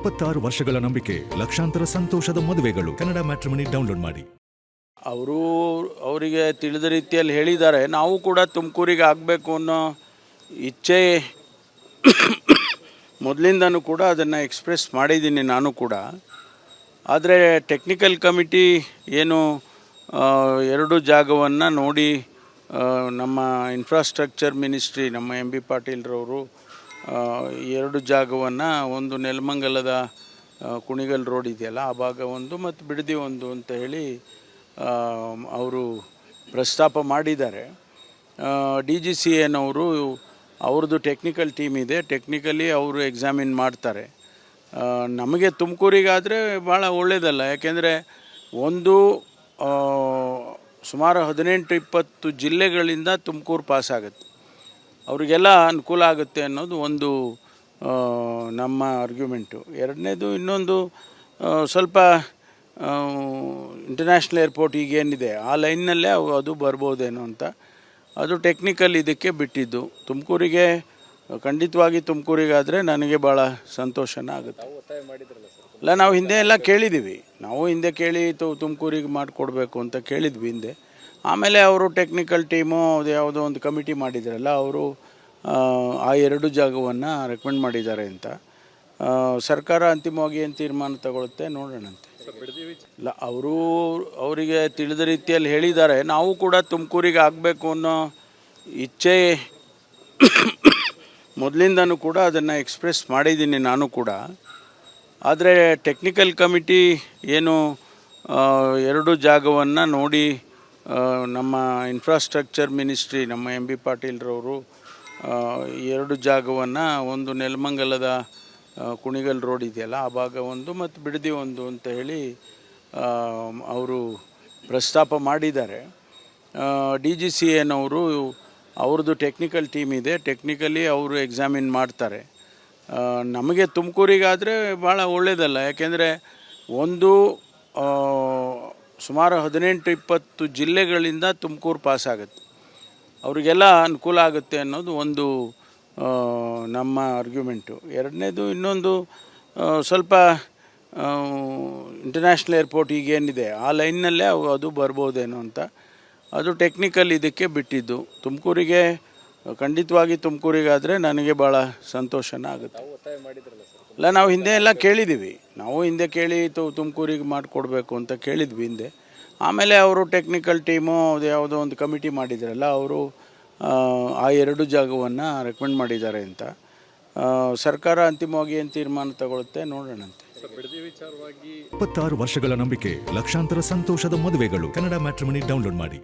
26 ವರ್ಷಗಳ ನಂಬಿಕೆ, ಲಕ್ಷಾಂತರ ಸಂತೋಷದ ಮದುವೆಗಳು. ಕನ್ನಡ ಮ್ಯಾಟ್ರಿಮನಿ ಡೌನ್ಲೋಡ್ ಮಾಡಿ. ಅವರಿಗೆ ತಿಳಿದ ರೀತಿಯಲ್ಲಿ ಹೇಳಿದ್ದಾರೆ. ನಾವು ಕೂಡ ತುಮಕೂರಿಗೆ ಆಗಬೇಕು ಅನ್ನೋ ಇಚ್ಛೆ ಮೊದಲಿಂದನೂ ಕೂಡ ಅದನ್ನು ಎಕ್ಸ್ಪ್ರೆಸ್ ಮಾಡಿದ್ದೀನಿ ನಾನು ಕೂಡ. ಆದರೆ ಟೆಕ್ನಿಕಲ್ ಕಮಿಟಿ ಏನು ಎರಡು ಜಾಗವನ್ನು ನೋಡಿ ನಮ್ಮ ಇನ್ಫ್ರಾಸ್ಟ್ರಕ್ಚರ್ ಮಿನಿಸ್ಟ್ರಿ ನಮ್ಮ ಎಂ ಬಿ ಪಾಟೀಲ್ರವರು ಎರಡು ಜಾಗವನ್ನು, ಒಂದು ನೆಲಮಂಗಲದ ಕುಣಿಗಲ್ ರೋಡ್ ಇದೆಯಲ್ಲ ಆ ಭಾಗ ಒಂದು ಮತ್ತು ಬಿಡದಿ ಒಂದು ಅಂತ ಹೇಳಿ ಅವರು ಪ್ರಸ್ತಾಪ ಮಾಡಿದ್ದಾರೆ. DGCAನವರು ಅವ್ರದ್ದು ಟೆಕ್ನಿಕಲ್ ಟೀಮ್ ಇದೆ, ಟೆಕ್ನಿಕಲಿ ಅವರು ಎಕ್ಸಾಮಿನ್ ಮಾಡ್ತಾರೆ. ನಮಗೆ ತುಮಕೂರಿಗಾದರೆ ಭಾಳ ಒಳ್ಳೆಯದಲ್ಲ, ಯಾಕೆಂದರೆ ಒಂದು ಸುಮಾರು 18-20 ಜಿಲ್ಲೆಗಳಿಂದ ತುಮಕೂರು ಪಾಸ್ ಆಗುತ್ತೆ, ಅವರಿಗೆಲ್ಲ ಅನುಕೂಲ ಆಗುತ್ತೆ ಅನ್ನೋದು ಒಂದು ನಮ್ಮ ಆರ್ಗ್ಯುಮೆಂಟು. ಎರಡನೇದು ಇನ್ನೊಂದು ಸ್ವಲ್ಪ ಇಂಟರ್ನ್ಯಾಷನಲ್ ಏರ್ಪೋರ್ಟ್ ಈಗೇನಿದೆ ಆ ಲೈನ್ನಲ್ಲೇ ಅದು ಬರ್ಬೋದೇನೋ ಅಂತ, ಅದು ಟೆಕ್ನಿಕಲ್ ಇದಕ್ಕೆ ಬಿಟ್ಟಿದ್ದು. ತುಮಕೂರಿಗೆ ಖಂಡಿತವಾಗಿ ತುಮಕೂರಿಗಾದರೆ ನನಗೆ ಭಾಳ ಸಂತೋಷನ ಆಗುತ್ತೆ. ಅಲ್ಲ, ನಾವು ಹಿಂದೆ ಎಲ್ಲ ಕೇಳಿದ್ದೀವಿ, ನಾವು ಹಿಂದೆ ಕೇಳಿ ತುಮಕೂರಿಗೆ ಮಾಡಿಕೊಡ್ಬೇಕು ಅಂತ ಕೇಳಿದ್ವಿ ಹಿಂದೆ. ಆಮೇಲೆ ಅವರು ಟೆಕ್ನಿಕಲ್ ಟೀಮು ಅದು ಯಾವುದೋ ಒಂದು ಕಮಿಟಿ ಮಾಡಿದ್ರಲ್ಲ, ಅವರು ಆ ಎರಡು ಜಾಗವನ್ನು ರೆಕಮೆಂಡ್ ಮಾಡಿದ್ದಾರೆ ಅಂತ. ಸರ್ಕಾರ ಅಂತಿಮವಾಗಿ ಏನು ತೀರ್ಮಾನ ತಗೊಳುತ್ತೆ ನೋಡೋಣಂತೆ. ಇಲ್ಲ, ಅವರಿಗೆ ತಿಳಿದ ರೀತಿಯಲ್ಲಿ ಹೇಳಿದ್ದಾರೆ. ನಾವು ಕೂಡ ತುಮಕೂರಿಗೆ ಆಗಬೇಕು ಅನ್ನೋ ಇಚ್ಛೆ ಮೊದಲಿಂದನೂ ಕೂಡ ಅದನ್ನು ಎಕ್ಸ್ಪ್ರೆಸ್ ಮಾಡಿದ್ದೀನಿ ನಾನು ಕೂಡ. ಆದರೆ ಟೆಕ್ನಿಕಲ್ ಕಮಿಟಿ ಏನು ಎರಡು ಜಾಗವನ್ನು ನೋಡಿ ನಮ್ಮ ಇನ್ಫ್ರಾಸ್ಟ್ರಕ್ಚರ್ ಮಿನಿಸ್ಟ್ರಿ ನಮ್ಮ ಎಂ ಬಿ ಪಾಟೀಲ್ರವರು ಎರಡು ಜಾಗವನ್ನು, ಒಂದು ನೆಲಮಂಗಲದ ಕುಣಿಗಲ್ ರೋಡ್ ಇದೆಯಲ್ಲ ಆ ಭಾಗ ಒಂದು ಮತ್ತು ಬಿಡದಿ ಒಂದು ಅಂತ ಹೇಳಿ ಅವರು ಪ್ರಸ್ತಾಪ ಮಾಡಿದ್ದಾರೆ. DGCAನವರು ಅವ್ರದ್ದು ಟೆಕ್ನಿಕಲ್ ಟೀಮ್ ಇದೆ, ಟೆಕ್ನಿಕಲಿ ಅವರು ಎಕ್ಸಾಮಿನ್ ಮಾಡ್ತಾರೆ. ನಮಗೆ ತುಮಕೂರಿಗಾದರೆ ಭಾಳ ಒಳ್ಳೆಯದಲ್ಲ, ಯಾಕೆಂದರೆ ಒಂದು ಸುಮಾರು 18-20 ಜಿಲ್ಲೆಗಳಿಂದ ತುಮಕೂರು ಪಾಸ್ ಆಗುತ್ತೆ, ಅವರಿಗೆಲ್ಲ ಅನುಕೂಲ ಆಗುತ್ತೆ ಅನ್ನೋದು ಒಂದು ನಮ್ಮ ಆರ್ಗ್ಯುಮೆಂಟು. ಎರಡನೇದು ಇನ್ನೊಂದು ಸ್ವಲ್ಪ ಇಂಟರ್ನ್ಯಾಷನಲ್ ಏರ್ಪೋರ್ಟ್ ಈಗೇನಿದೆ ಆ ಲೈನ್ನಲ್ಲೇ ಅದು ಬರ್ಬೋದೇನೋ ಅಂತ, ಅದು ಟೆಕ್ನಿಕಲ್ ಇದಕ್ಕೆ ಬಿಟ್ಟಿದ್ದು. ತುಮಕೂರಿಗೆ ಖಂಡಿತವಾಗಿ ತುಮಕೂರಿಗಾದರೆ ನನಗೆ ಭಾಳ ಸಂತೋಷನ ಆಗುತ್ತೆ. ಅಲ್ಲ, ನಾವು ಹಿಂದೆ ಎಲ್ಲ ಕೇಳಿದ್ದೀವಿ, ನಾವು ಹಿಂದೆ ಕೇಳಿ ತುಮಕೂರಿಗೆ ಮಾಡಿಕೊಡ್ಬೇಕು ಅಂತ ಕೇಳಿದ್ವಿ ಹಿಂದೆ. ಆಮೇಲೆ ಅವರು ಟೆಕ್ನಿಕಲ್ ಟೀಮು ಅದು ಯಾವುದೋ ಒಂದು ಕಮಿಟಿ ಮಾಡಿದ್ರಲ್ಲ, ಅವರು ಆ ಎರಡು ಜಾಗವನ್ನು ರೆಕಮೆಂಡ್ ಮಾಡಿದ್ದಾರೆ ಅಂತ. ಸರ್ಕಾರ ಅಂತಿಮವಾಗಿ ಏನು ತೀರ್ಮಾನ ತಗೊಳುತ್ತೆ ನೋಡೋಣಂತೆ. 26 ವರ್ಷಗಳ ನಂಬಿಕೆ, ಲಕ್ಷಾಂತರ ಸಂತೋಷದ ಮದುವೆಗಳು. ಕನ್ನಡ ಮ್ಯಾಟ್ರಿಮನಿ ಡೌನ್ಲೋಡ್ ಮಾಡಿ.